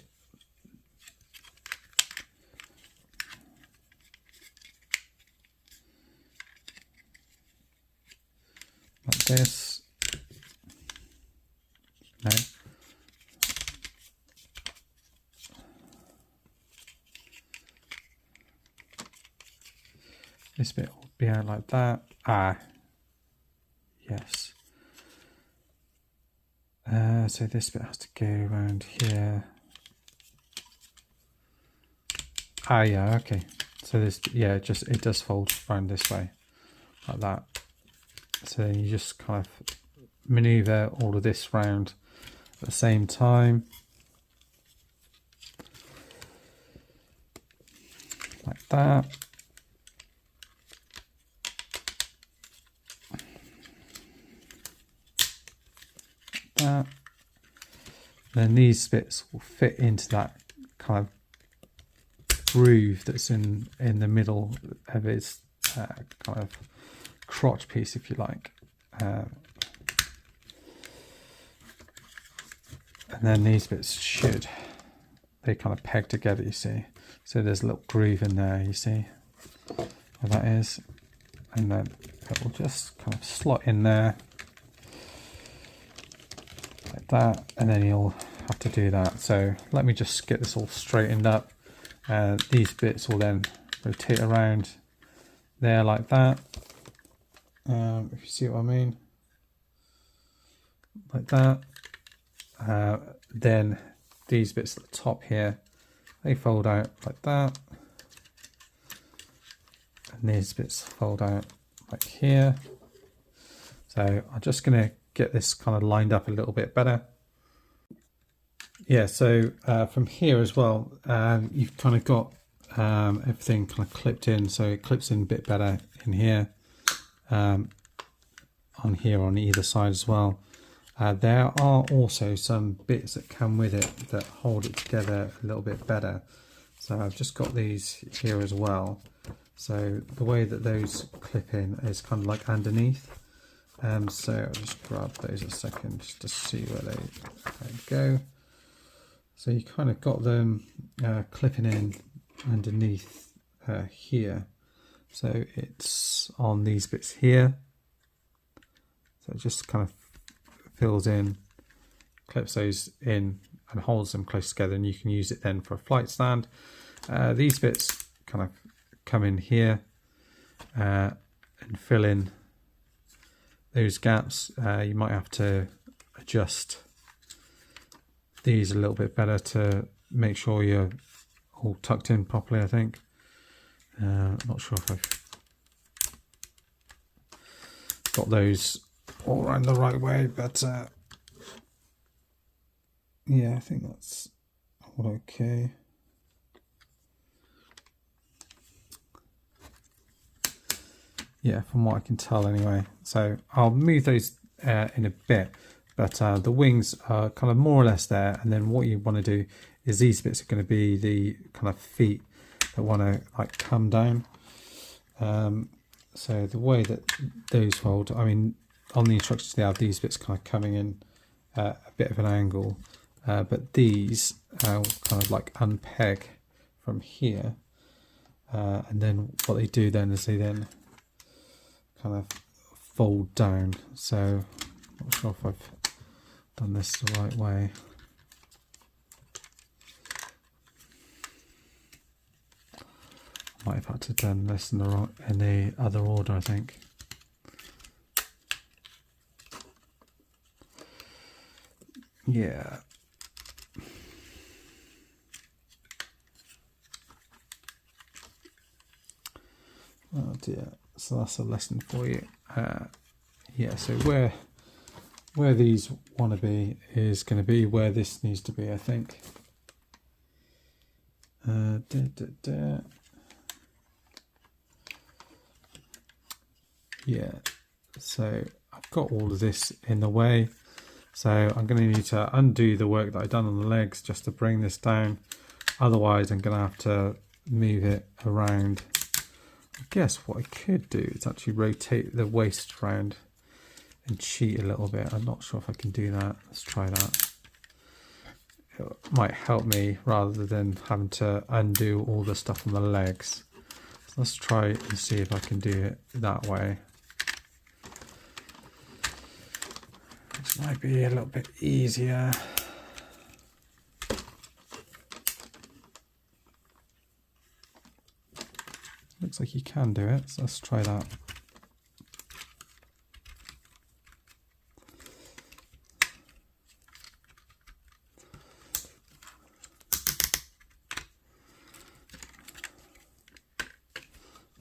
like this. No. This bit will be out like that. Ah, yes. So this bit has to go around here. Ah, yeah, okay. So this, yeah, it does fold around this way, like that. So then you just kind of maneuver all of this round at the same time, like that. That. Then these bits will fit into that kind of groove that's in the middle of his kind of crotch piece, if you like. And then these bits they kind of peg together, you see. So there's a little groove in there, you see where that is. And then it will just kind of slot in there like that, and then you'll have to do that. So let me just get this all straightened up. These bits will then rotate around there like that. If you see what I mean, like that. Then these bits at the top here, they fold out like that, and these bits fold out like here. So I'm just going to get this kind of lined up a little bit better. Yeah, so from here as well, you've kind of got everything kind of clipped in, so it clips in a bit better in here, on either side as well. There are also some bits that come with it that hold it together a little bit better. So I've just got these here as well. So the way that those clip in is kind of like underneath. So I'll just grab those a second just to see where they go. So you kind of got them clipping in underneath here. So it's on these bits here. So it just kind of fills in, clips those in and holds them close together, and you can use it then for a flight stand. These bits kind of come in here and fill in those gaps. You might have to adjust these a little bit better to make sure you're all tucked in properly, I think. Not sure if I've got those all around the right way, but yeah, I think that's all okay. Yeah, from what I can tell anyway. So I'll move those in a bit, but the wings are kind of more or less there, and then what you want to do is these bits are going to be the kind of feet that want to like come down. So the way that those fold, I mean, on the instructions they have these bits kind of coming in a bit of an angle, but these kind of like unpeg from here, and then what they do then is they then kind of fold down. So I'm not sure if I've done this the right way. Might have had to done this in the other order, I think. Yeah. Oh dear. So that's a lesson for you. Yeah. So where these want to be is going to be where this needs to be, I think. Yeah. So I've got all of this in the way. So I'm going to need to undo the work that I've done on the legs just to bring this down. Otherwise, I'm going to have to move it around. I guess what I could do is actually rotate the waist around and cheat a little bit. I'm not sure if I can do that. Let's try that. It might help me rather than having to undo all the stuff on the legs. So let's try and see if I can do it that way. This might be a little bit easier. Looks like you can do it, so let's try that.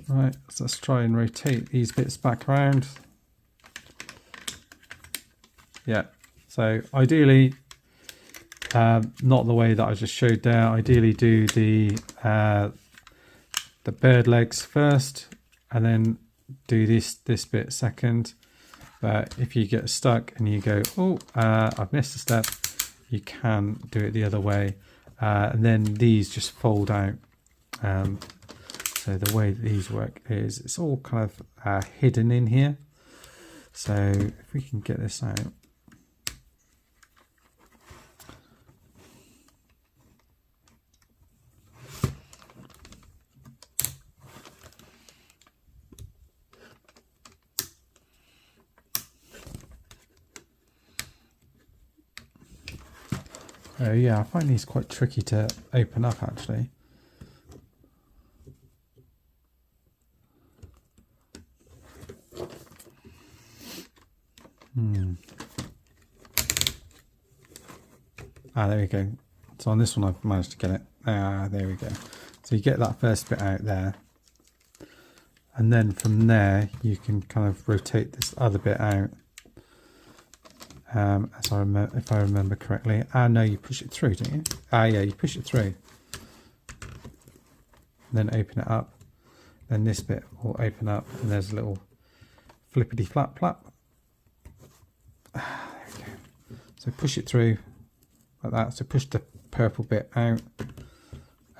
Right, so let's try and rotate these bits back around. Yeah, so ideally, not the way that I just showed there. Ideally, do the bird legs first, and then do this bit second. But if you get stuck and you go, oh, I've missed a step, you can do it the other way, and then these just fold out So the way these work is it's all kind of hidden in here. So if we can get this out. Oh yeah, I find these quite tricky to open up actually. There we go. So on this one I've managed to get it. There we go. So you get that first bit out there. And then from there you can kind of rotate this other bit out. If I remember correctly. No, you push it through, don't you? Yeah, you push it through. And then open it up. Then this bit will open up and there's a little flippity flap flap. There we go. So push it through like that. So push the purple bit out.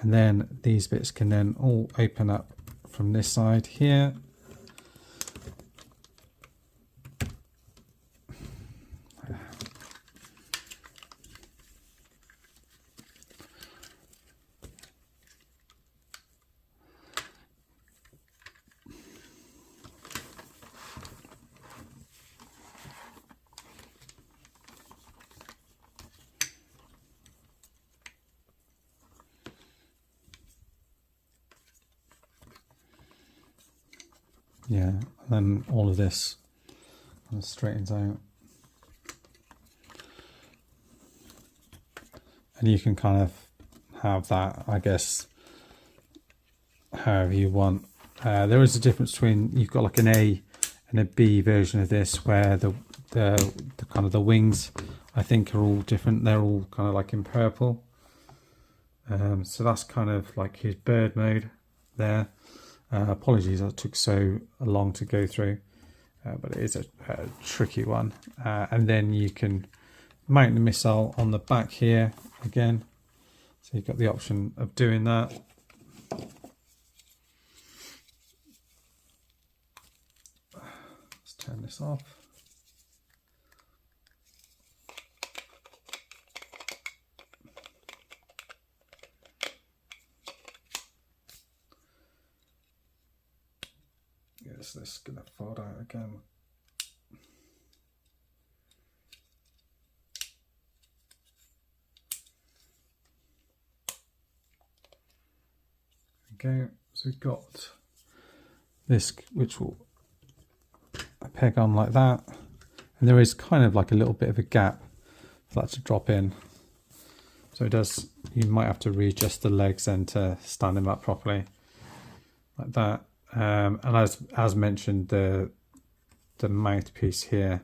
And then these bits can then all open up from this side here. Yeah, and then all of this kind of straightens out. And you can kind of have that, I guess, however you want. There is a difference between, you've got like an A and a B version of this, where the kind of the wings, I think, are all different. They're all kind of like in purple. So that's kind of like his bird mode there. Apologies that it took so long to go through, but it is a tricky one. And then you can mount the missile on the back here again. So you've got the option of doing that. Let's turn this off. Yes, this is going to fold out again. Okay, so we've got this, which will peg on like that, and there is kind of like a little bit of a gap for that to drop in. So it does, you might have to readjust the legs then to stand them up properly, like that. And as mentioned, the mouthpiece here,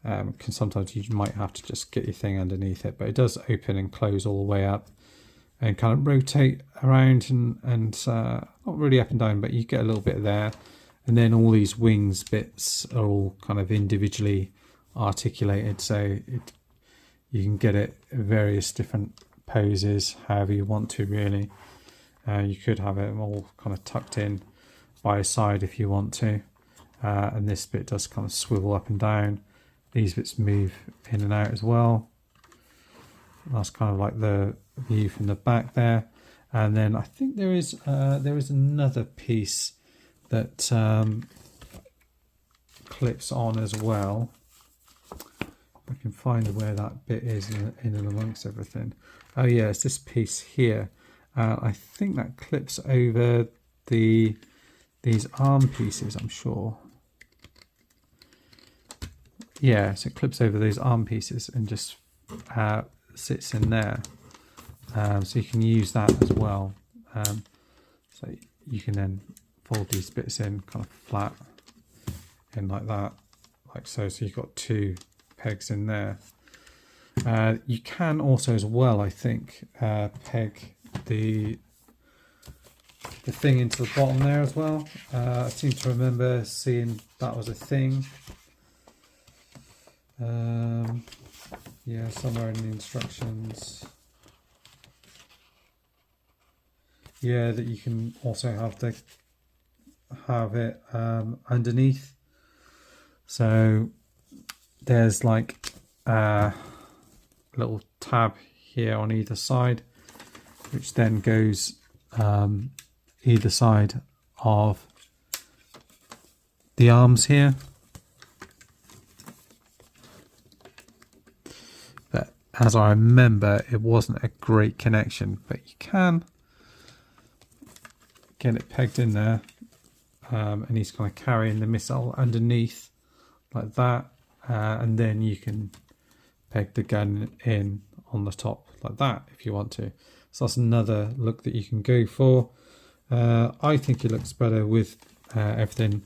can sometimes you might have to just get your thing underneath it, but it does open and close all the way up and kind of rotate around and not really up and down, but you get a little bit there. And then all these wings bits are all kind of individually articulated, so you can get it in various different poses, however you want to really. You could have it all kind of tucked in by a side if you want to, and this bit does kind of swivel up and down. These bits move in and out as well. That's kind of like the view from the back there. And then I think there is another piece that clips on as well. I can find where that bit is in and amongst everything. Oh yeah, it's this piece here. I think that clips over these arm pieces, I'm sure. Yeah, so it clips over those arm pieces and just sits in there. So you can use that as well. So you can then fold these bits in kind of flat in like that, like so. So you've got two pegs in there. You can also as well, I think, peg the thing into the bottom there as well. I seem to remember seeing that was a thing. Yeah, somewhere in the instructions. yeah, that you can also have it underneath. So there's like a little tab here on either side, which then goes either side of the arms here. But as I remember, it wasn't a great connection, but you can get it pegged in there, and he's kind of carrying the missile underneath like that, and then you can peg the gun in on the top like that if you want to. So that's another look that you can go for. I think it looks better with everything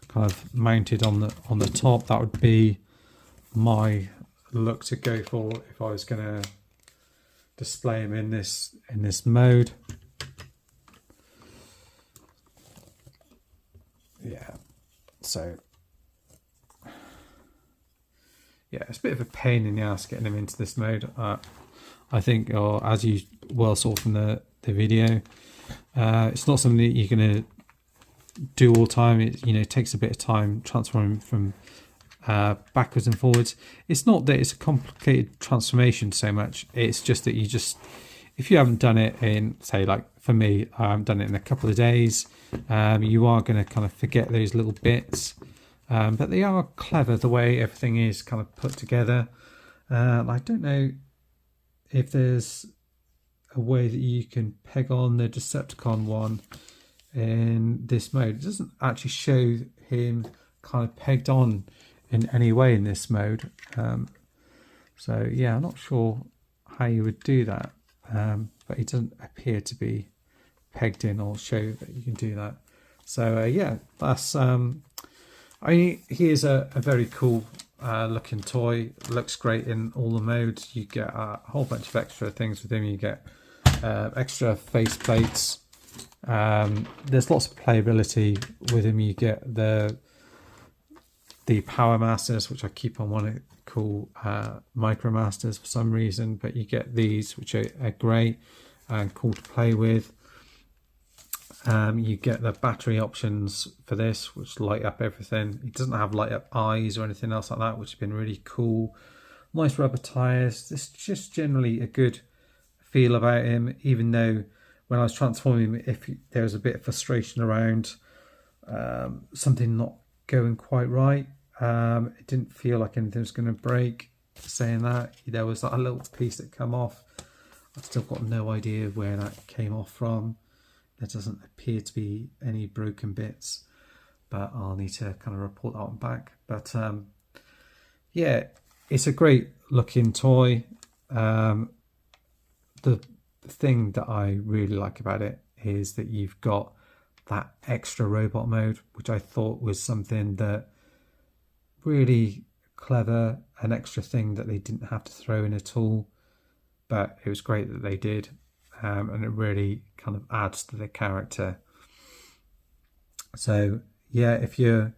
kind of mounted on the top. That would be my look to go for if I was going to display him in this mode. Yeah, so yeah, it's a bit of a pain in the ass getting him into this mode. I think, or as you well saw from the video, it's not something that you're going to do all the time. It takes a bit of time transforming from backwards and forwards. It's not that it's a complicated transformation so much. It's just that if you haven't done it in, say, like for me, I haven't done it in a couple of days, you are going to kind of forget those little bits. But they are clever the way everything is kind of put together. I don't know if there's a way that you can peg on the Decepticon one in this mode. It doesn't actually show him kind of pegged on in any way in this mode. So yeah, I'm not sure how you would do that, but it doesn't appear to be pegged in or show that you can do that. So yeah, that's he is a very cool looking toy. Looks great in all the modes. You get a whole bunch of extra things with him. You get extra face plates. There's lots of playability with him. You get the Power Masters, which I keep on wanting to call Micro Masters for some reason, but you get these, which are great and cool to play with. You get the battery options for this, which light up everything. It doesn't have light up eyes or anything else like that, which has been really cool. Nice rubber tires. There's just generally a good feel about him, even though when I was transforming him, if there was a bit of frustration around something not going quite right, it didn't feel like anything was going to break. Saying that, there was a little piece that came off. I've still got no idea where that came off from. There doesn't appear to be any broken bits, but I'll need to kind of report that one back. But yeah, it's a great looking toy. The thing that I really like about it is that you've got that extra robot mode, which I thought was something that really clever, an extra thing that they didn't have to throw in at all, but it was great that they did. And it really kind of adds to the character. So yeah, if you're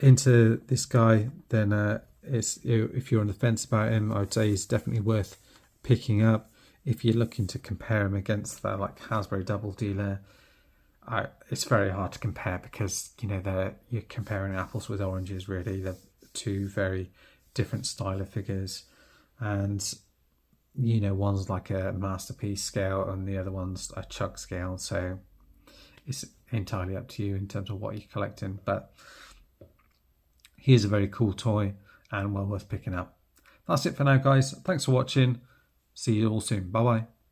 into this guy, then if you're on the fence about him, I would say he's definitely worth picking up. If you're looking to compare him against the like Hasbro Double Dealer, it's very hard to compare because you're comparing apples with oranges. Really, they're two very different style of figures, and one's like a masterpiece scale and the other one's a chug scale, so it's entirely up to you in terms of what you're collecting. But here's a very cool toy and well worth picking up. That's it for now, guys. Thanks for watching. See you all soon. Bye bye.